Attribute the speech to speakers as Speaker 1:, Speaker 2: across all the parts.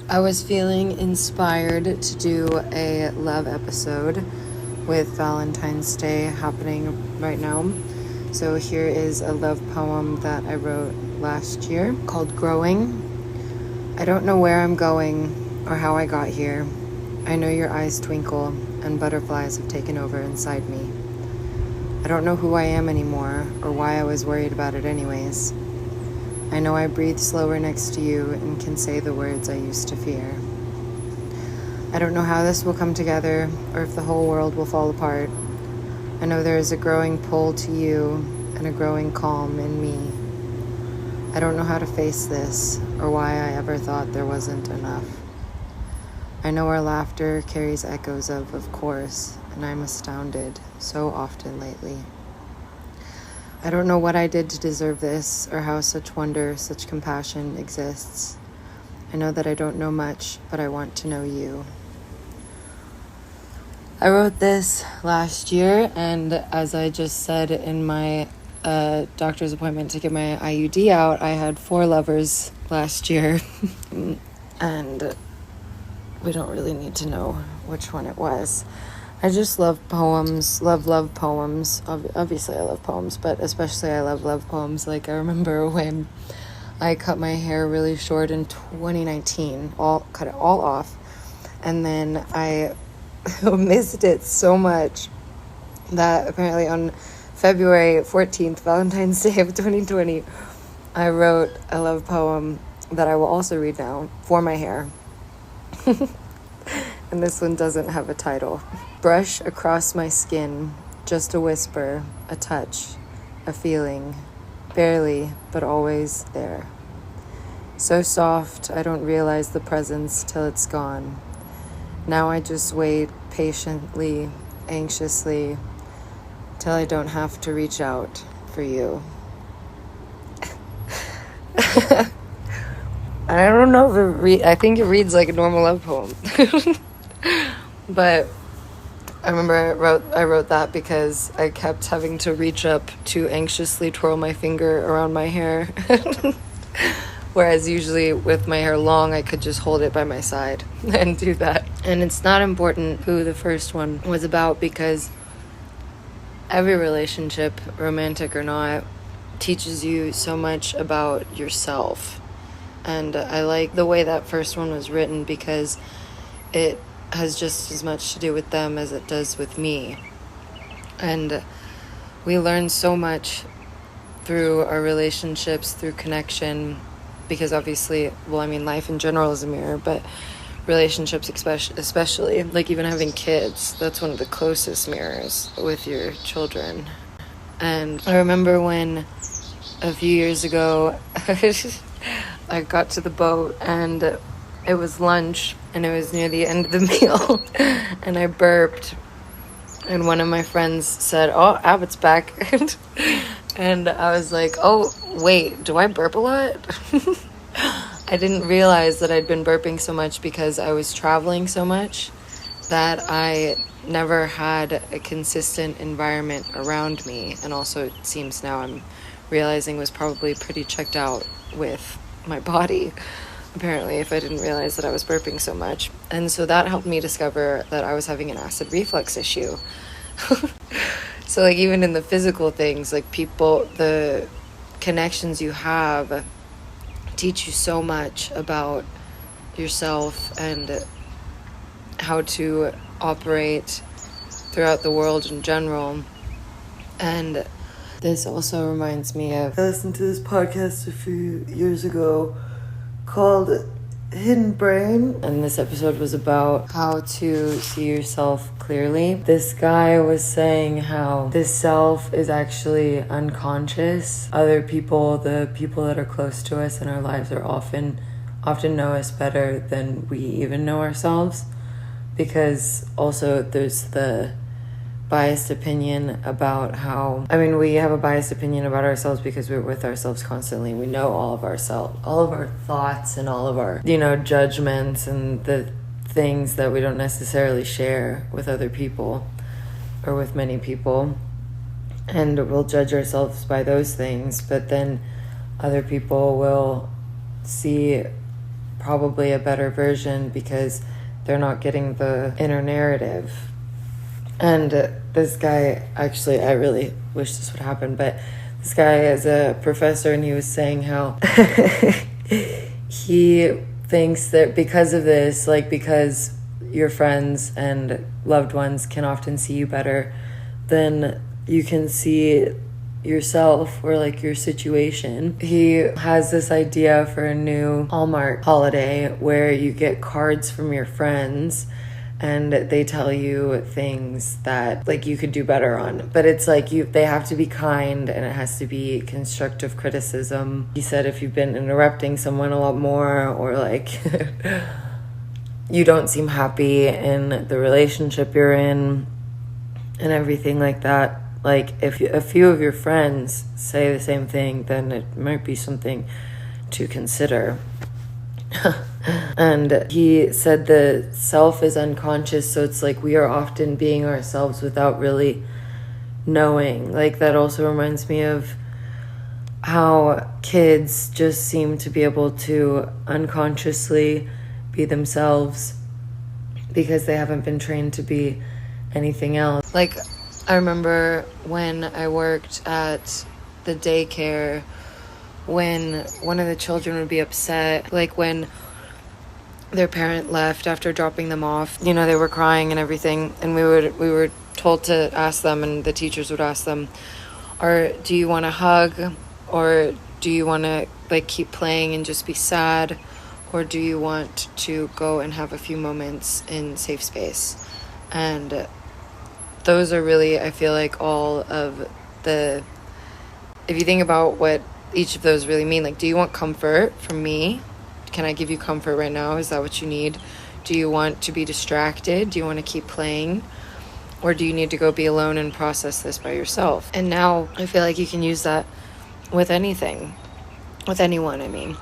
Speaker 1: I was feeling inspired to do a love episode with Valentine's Day happening right now. So here is a love poem that I wrote last year called Growing. I don't know where I'm going or how I got here. I know your eyes twinkle and butterflies have taken over inside me. I don't know who I am anymore or why I was worried about it anyways. I know I breathe slower next to you and can say the words I used to fear. I don't know how this will come together or if the whole world will fall apart. I know there is a growing pull to you and a growing calm in me. I don't know how to face this or why I ever thought there wasn't enough. I know our laughter carries echoes of course, and I'm astounded so often lately. I don't know what I did to deserve this or how such wonder, such compassion exists. I know that I don't know much, but I want to know you. I wrote this last year, and as I just said in my doctor's appointment to get my IUD out, I had 4 lovers last year, and we don't really need to know which one it was. I just love poems, love poems. Obviously I love poems, but especially I love poems. Like I remember when I cut my hair really short in 2019, cut it all off, and then I missed it so much that apparently on February 14th, Valentine's Day of 2020, I wrote a love poem that I will also read now for my hair. And this one doesn't have a title. Brush across my skin, just a whisper, a touch, a feeling, barely, but always there. So soft, I don't realize the presence till it's gone. Now I just wait patiently, anxiously, till I don't have to reach out for you. I don't know if I think it reads like a normal love poem. But I remember I wrote that because I kept having to reach up to anxiously twirl my finger around my hair. Whereas usually with my hair long, I could just hold it by my side and do that. And it's not important who the first one was about because every relationship, romantic or not, teaches you so much about yourself. And I like the way that first one was written because it has just as much to do with them as it does with me. And we learn so much through our relationships, through connection, because obviously, life in general is a mirror, but relationships especially, like even having kids, that's one of the closest mirrors with your children. And I remember when a few years ago, I got to the boat and it was lunch and it was near the end of the meal and I burped and one of my friends said, "Oh, Abbott's back." And I was like, "Oh, wait, do I burp a lot?" I didn't realize that I'd been burping so much because I was traveling so much that I never had a consistent environment around me. And also it seems now I'm realizing was probably pretty checked out with my body, apparently, if I didn't realize that I was burping so much. And so that helped me discover that I was having an acid reflux issue. So like even in the physical things, like people, the connections you have teach you so much about yourself and how to operate throughout the world in general. And this also reminds me of, I listened to this podcast a few years ago called Hidden Brain, and this episode was about how to see yourself clearly. This guy was saying how this self is actually unconscious. Other people, the people that are close to us in our lives, are often know us better than we even know ourselves, because also there's the biased opinion about how, we have a biased opinion about ourselves because we're with ourselves constantly. We know all of ourselves, all of our thoughts and all of our, judgments and the things that we don't necessarily share with other people or with many people. And we'll judge ourselves by those things, but then other people will see probably a better version because they're not getting the inner narrative. And this guy, actually, I really wish this would happen, but this guy is a professor, and he was saying how he thinks that because of this, like, because your friends and loved ones can often see you better than you can see yourself or like your situation. He has this idea for a new Hallmark holiday where you get cards from your friends and they tell you things that like you could do better on, but it's like they have to be kind and it has to be constructive criticism. He said if you've been interrupting someone a lot more, or like you don't seem happy in the relationship you're in and everything like that, like if a few of your friends say the same thing, then it might be something to consider. And he said the self is unconscious, so it's like we are often being ourselves without really knowing. Like that also reminds me of how kids just seem to be able to unconsciously be themselves because they haven't been trained to be anything else. Like I remember when I worked at the daycare, when one of the children would be upset, like when their parent left after dropping them off, you know, they were crying and everything, and we were told to ask them, and the teachers would ask them, do you want a hug, or do you want to like keep playing and just be sad, or do you want to go and have a few moments in safe space? And those are really, I feel like, all of the, if you think about what each of those really mean, like, do you want comfort from me? Can I give you comfort right now? Is that what you need? Do you want to be distracted? Do you want to keep playing? Or do you need to go be alone and process this by yourself? And now I feel like you can use that with anything, with anyone, I mean.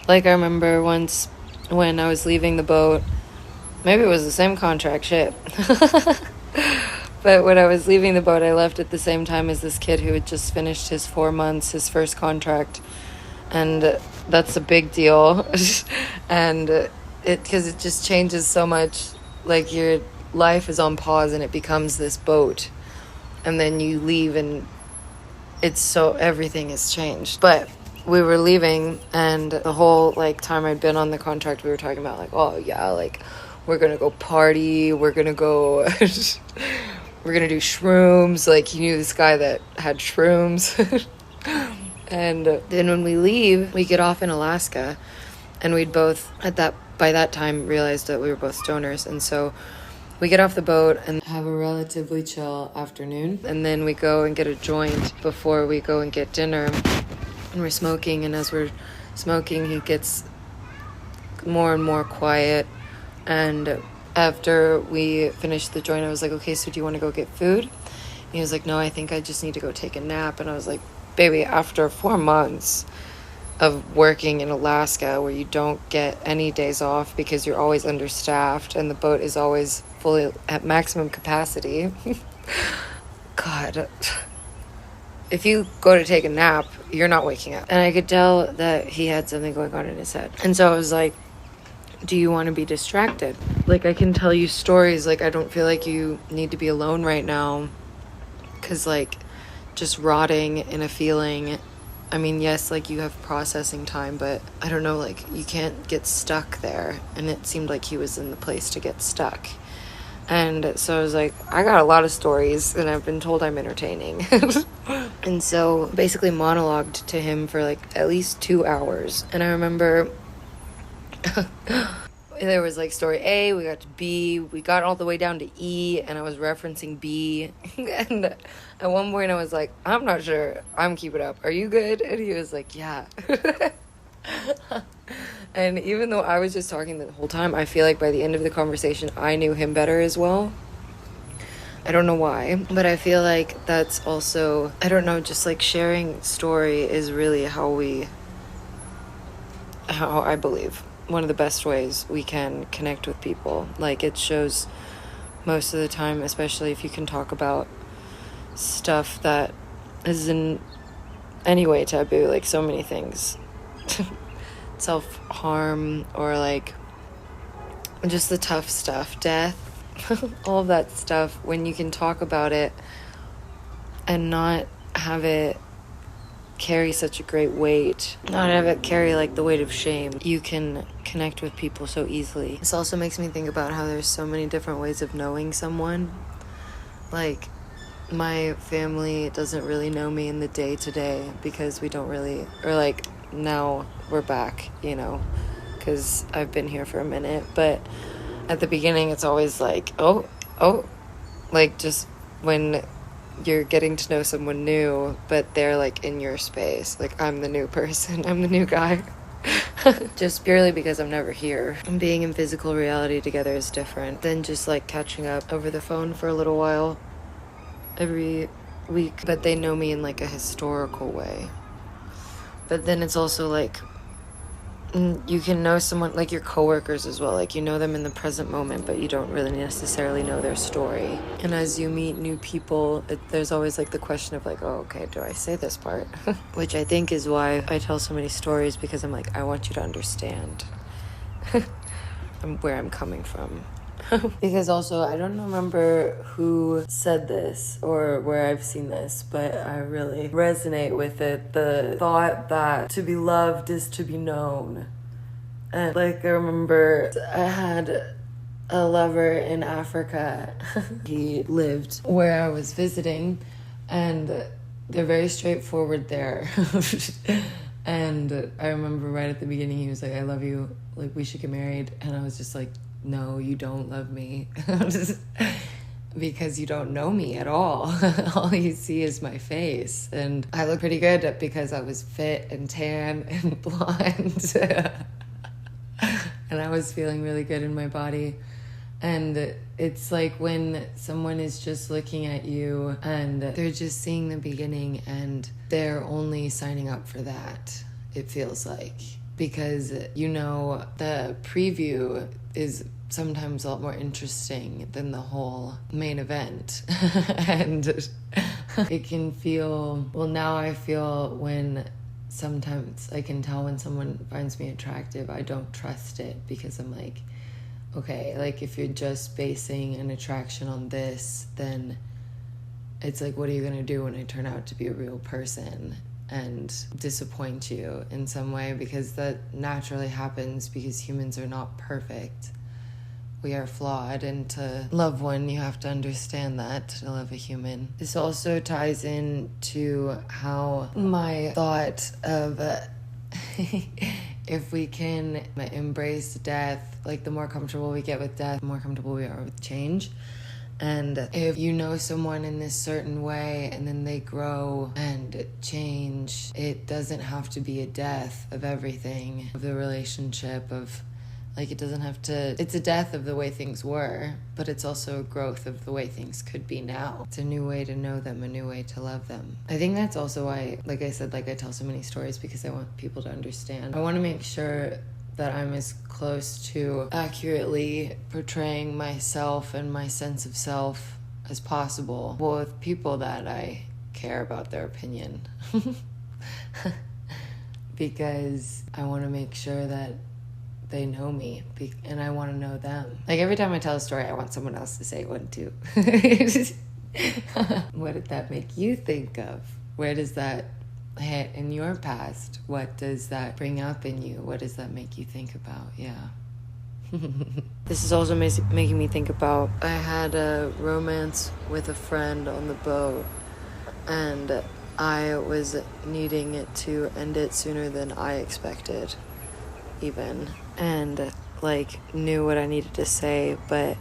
Speaker 1: Like I remember once when I was leaving the boat, maybe it was the same contract, shit. But when I was leaving the boat, I left at the same time as this kid who had just finished his 4 months, his first contract. And that's a big deal. And because it just changes so much. Like your life is on pause and it becomes this boat. And then you leave and everything has changed. But we were leaving, and the whole like time I'd been on the contract, we were talking about like, oh yeah, like we're going to go party. We're going to go... we're going to do shrooms. Like, he knew this guy that had shrooms. And then when we leave, we get off in Alaska. And we'd both, by that time, realized that we were both stoners. And so we get off the boat and have a relatively chill afternoon. And then we go and get a joint before we go and get dinner. And we're smoking. And as we're smoking, he gets more and more quiet. And after we finished the joint, I was like, okay, so do you want to go get food? And he was like, no, I think I just need to go take a nap. And I was like, baby, after 4 months of working in Alaska where you don't get any days off because you're always understaffed and the boat is always fully at maximum capacity, God, if you go to take a nap, you're not waking up. And I could tell that he had something going on in his head. And so I was like, do you want to be distracted? Like, I can tell you stories. Like, I don't feel like you need to be alone right now. Because, like, just rotting in a feeling. I mean, yes, like, you have processing time. But, I don't know, like, you can't get stuck there. And it seemed like he was in the place to get stuck. And so I was like, I got a lot of stories. And I've been told I'm entertaining. And so, basically monologued to him for, like, at least 2 hours. And I remember... there was like story A, we got to B, we got all the way down to E, and I was referencing B. And at one point I was like, I'm not sure I'm keeping up, are you good? And he was like, yeah. And even though I was just talking the whole time, I feel like by the end of the conversation I knew him better as well. I don't know why, but I feel like that's also, I don't know, just like sharing story is really how I believe one of the best ways we can connect with people. Like, it shows most of the time, especially if you can talk about stuff that is in any way taboo, like so many things self-harm or like just the tough stuff, death, all of that stuff, when you can talk about it and not have it carry such a great weight, not have it carry like the weight of shame, you can connect with people so easily. This also makes me think about how there's so many different ways of knowing someone. Like, my family doesn't really know me in the day-to-day because we don't really, or like now we're back, you know, because I've been here for a minute. But at the beginning it's always like, oh, like just when you're getting to know someone new, but they're like in your space, like I'm the new person, I'm the new guy. Just purely because I'm never here. And being in physical reality together is different than just like catching up over the phone for a little while every week. But they know me in like a historical way. But then it's also like, you can know someone, like your coworkers as well, like you know them in the present moment, but you don't really necessarily know their story. And as you meet new people, there's always like the question of like, oh, okay, do I say this part? Which I think is why I tell so many stories, because I'm like, I want you to understand where I'm coming from. Because also, I don't remember who said this or where I've seen this, but I really resonate with it. The thought that to be loved is to be known. And like, I remember I had a lover in Africa. He lived where I was visiting, and they're very straightforward there. And I remember right at the beginning, he was like, I love you, like we should get married. And I was just like, no, you don't love me. Because you don't know me at all. All you see is my face. And I look pretty good because I was fit and tan and blonde. And I was feeling really good in my body. And it's like when someone is just looking at you and they're just seeing the beginning and they're only signing up for that, it feels like. Because, you know, the preview is sometimes a lot more interesting than the whole main event. And it can feel, well, now I feel when sometimes I can tell when someone finds me attractive, I don't trust it, because I'm like, okay, like if you're just basing an attraction on this, then it's like, what are you gonna do when I turn out to be a real person and disappoint you in some way? Because that naturally happens, because humans are not perfect. We are flawed, and to love one, you have to understand that, to love a human. This also ties in to how my thought of if we can embrace death, like the more comfortable we get with death, the more comfortable we are with change. And if you know someone in this certain way and then they grow and change, it doesn't have to be a death of everything, of the relationship, of like, it doesn't have to, it's a death of the way things were, but it's also a growth of the way things could be now. It's a new way to know them, a new way to love them. I think that's also why, like I said, like I tell so many stories, because I want people to understand. I want to make sure that I'm as close to accurately portraying myself and my sense of self as possible, well, with people that I care about their opinion. Because I want to make sure that they know me, and I want to know them. Like, every time I tell a story, I want someone else to say one too. What did that make you think of? Where does that hit in your past? What does that bring up in you? What does that make you think about? Yeah. This is also making me think about, I had a romance with a friend on the boat, and I was needing to end it sooner than I expected, even. And like knew what I needed to say, but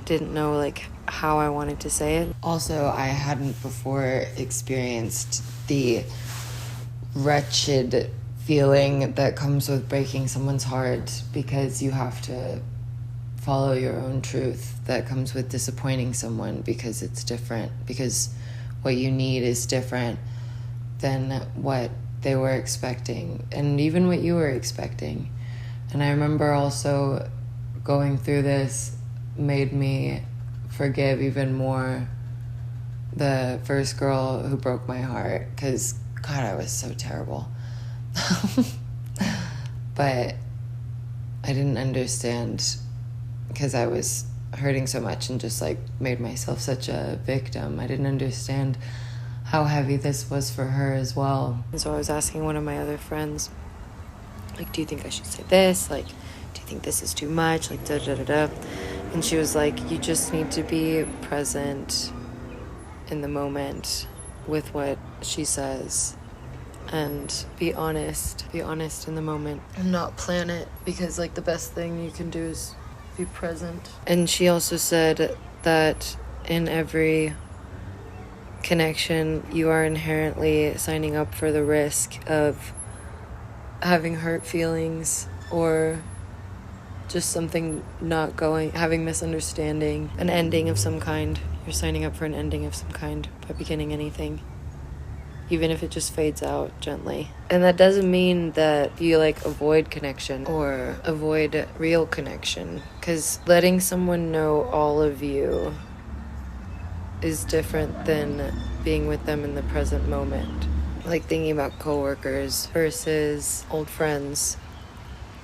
Speaker 1: didn't know like how I wanted to say it. Also, I hadn't before experienced the wretched feeling that comes with breaking someone's heart, because you have to follow your own truth. That comes with disappointing someone, because it's different, because what you need is different than what they were expecting, and even what you were expecting. And I remember also going through this made me forgive even more the first girl who broke my heart, because God, I was so terrible. but I didn't understand because I was hurting so much and just like made myself such a victim. I didn't understand how heavy this was for her as well. And so I was asking one of my other friends, like, do you think I should say this? Like, do you think this is too much? Like, da da da da. And she was like, you just need to be present in the moment with what she says and be honest in the moment and not plan it, because like the best thing you can do is be present. And she also said that in every connection, you are inherently signing up for the risk of having hurt feelings or just something not going, having misunderstanding, an ending of some kind. You're signing up for an ending of some kind by beginning anything, even if it just fades out gently. And that doesn't mean that you like avoid connection or avoid real connection, because letting someone know all of you is different than being with them in the present moment. Like thinking about coworkers versus old friends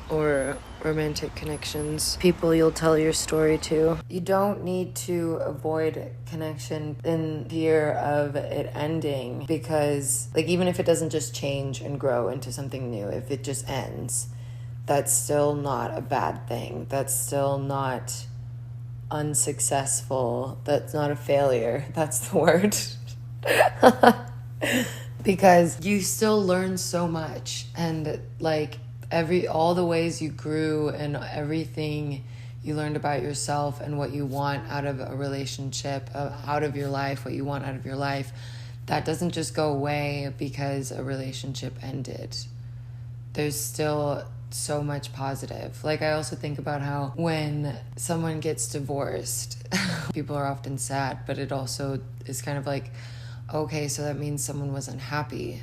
Speaker 1: or romantic connections, people you'll tell your story to. You don't need to avoid connection in fear of it ending, because like even if it doesn't just change and grow into something new, if it just ends, that's still not a bad thing. That's still not unsuccessful. That's not a failure. That's the word. Because you still learn so much, and like all the ways you grew and everything you learned about yourself and what you want out of a relationship, out of your life, what you want out of your life, that doesn't just go away because a relationship ended. There's still so much positive. Like I also think about how when someone gets divorced, people are often sad, but it also is kind of like, okay, so that means someone wasn't happy.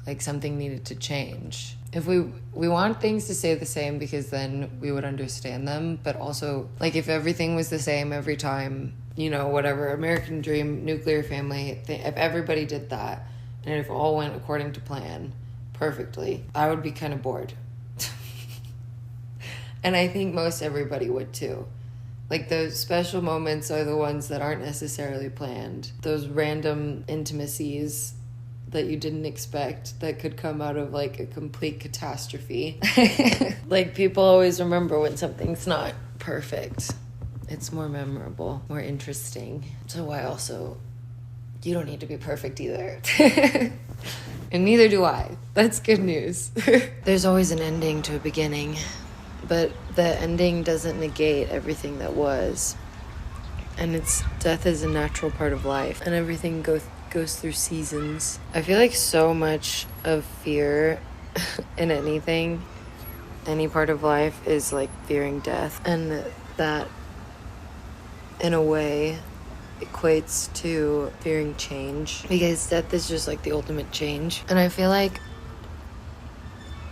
Speaker 1: Like something needed to change. If we want things to stay the same, because then we would understand them, but also like if everything was the same every time, you know, whatever, American dream, nuclear family, if everybody did that and if all went according to plan perfectly, I would be kind of bored. And I think most everybody would too. Like those special moments are the ones that aren't necessarily planned. Those random intimacies that you didn't expect that could come out of like a complete catastrophe. Like people always remember when something's not perfect. It's more memorable, more interesting. So I also, you don't need to be perfect either. And neither do I. That's good news. There's always an ending to a beginning, but the ending doesn't negate everything that was. And death is a natural part of life, and everything goes through seasons. I feel like so much of fear in anything, any part of life, is like fearing death, and that in a way equates to fearing change, because death is just like the ultimate change. And I feel like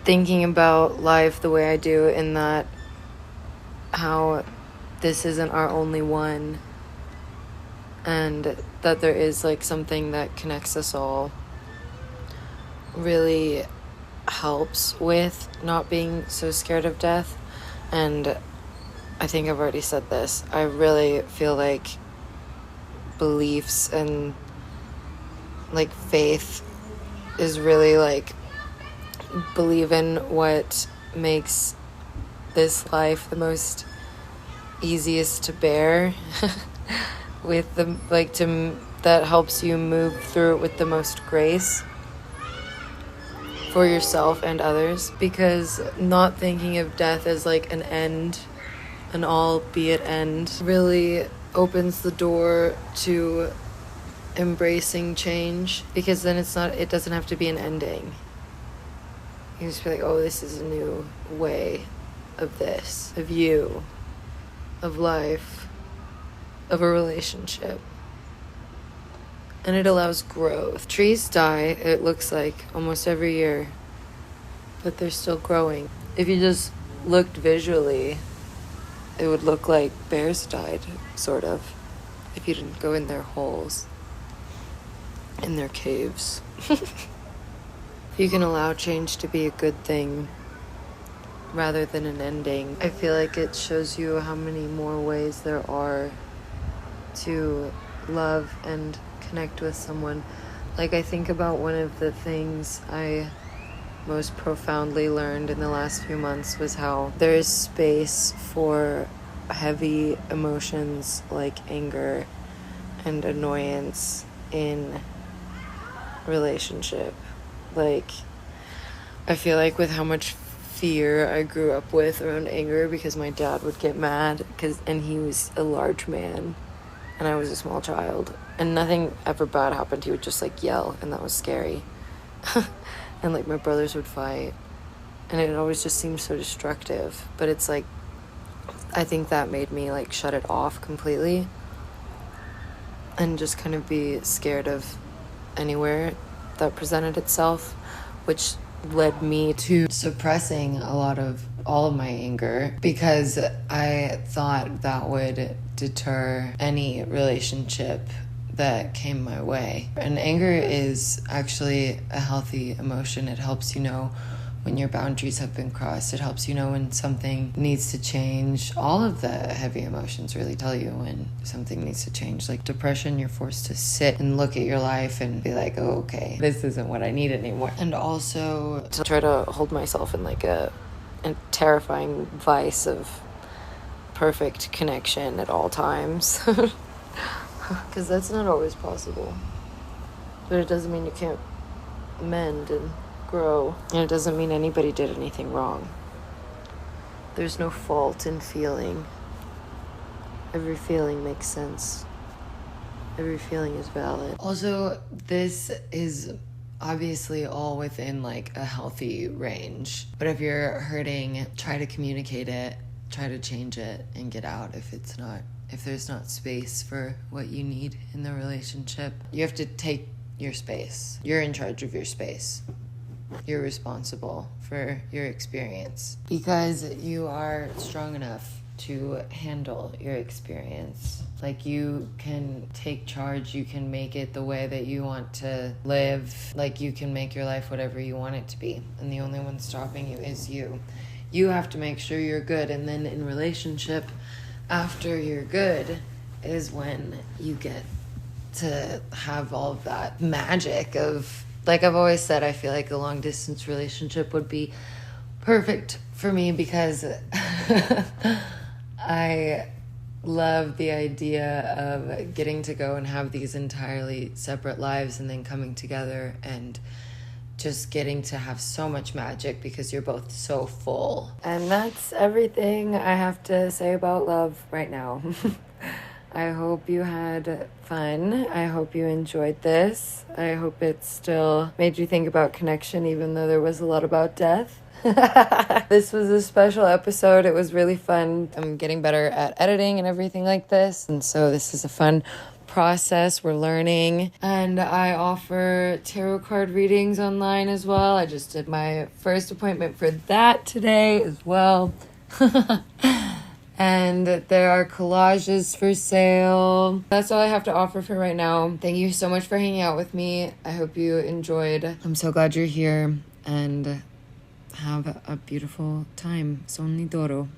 Speaker 1: thinking about life the way I do, in that how this isn't our only one, and that there is like something that connects us all, really helps with not being so scared of death. And I think I've already said this, I really feel like beliefs and like faith is really like believe in what makes this life the most easiest to bear with the like that helps you move through it with the most grace for yourself and others. Because not thinking of death as like an end, an albeit end, really opens the door to embracing change, because then it doesn't have to be an ending. You just feel like, oh, this is a new way of this, of you, of life, of a relationship. And it allows growth. Trees die, it looks like, almost every year, but they're still growing. If you just looked visually, it would look like bears died, sort of, if you didn't go in their holes, in their caves. You can allow change to be a good thing, rather than an ending. I feel like it shows you how many more ways there are to love and connect with someone. Like, I think about one of the things I most profoundly learned in the last few months was how there is space for heavy emotions like anger and annoyance in relationship. Like, I feel like with how much fear I grew up with around anger, because my dad would get mad and he was a large man and I was a small child, and nothing ever bad happened. He would just like yell, and that was scary. And like my brothers would fight, and it always just seemed so destructive. But it's like, I think that made me like shut it off completely and just kind of be scared of anywhere that presented itself, which led me to suppressing all of my anger, because I thought that would deter any relationship that came my way. And anger is actually a healthy emotion. It helps you know when your boundaries have been crossed. It helps you know when something needs to change. All of the heavy emotions really tell you when something needs to change. Like depression, you're forced to sit and look at your life and be like, oh, okay, this isn't what I need anymore. And also to try to hold myself in like a terrifying vice of perfect connection at all times. Because that's not always possible. But it doesn't mean you can't mend and grow. And it doesn't mean anybody did anything wrong. There's no fault in feeling. Every feeling makes sense. Every feeling is valid. Also, this is obviously all within like a healthy range. But if you're hurting, try to communicate it, try to change it, and get out if there's not space for what you need in the relationship. You have to take your space. You're in charge of your space. You're responsible for your experience, because you are strong enough to handle your experience. Like, you can take charge, you can make it the way that you want to live. Like, you can make your life whatever you want it to be, and the only one stopping you is you. You have to make sure you're good, and then in relationship, after you're good is when you get to have all of that magic of, like I've always said, I feel like a long distance relationship would be perfect for me, because I love the idea of getting to go and have these entirely separate lives and then coming together and just getting to have so much magic because you're both so full. And that's everything I have to say about love right now. I hope you had fun. I hope you enjoyed this. I hope it still made you think about connection, even though there was a lot about death. This was a special episode. It was really fun. I'm getting better at editing and everything like this, and so this is a fun process. We're learning, and I offer tarot card readings online as well. I just did my first appointment for that today as well. And there are collages for sale. That's all I have to offer for right now. Thank you so much for hanging out with me. I hope you enjoyed. I'm so glad you're here, and have a beautiful time. Sonni Doro.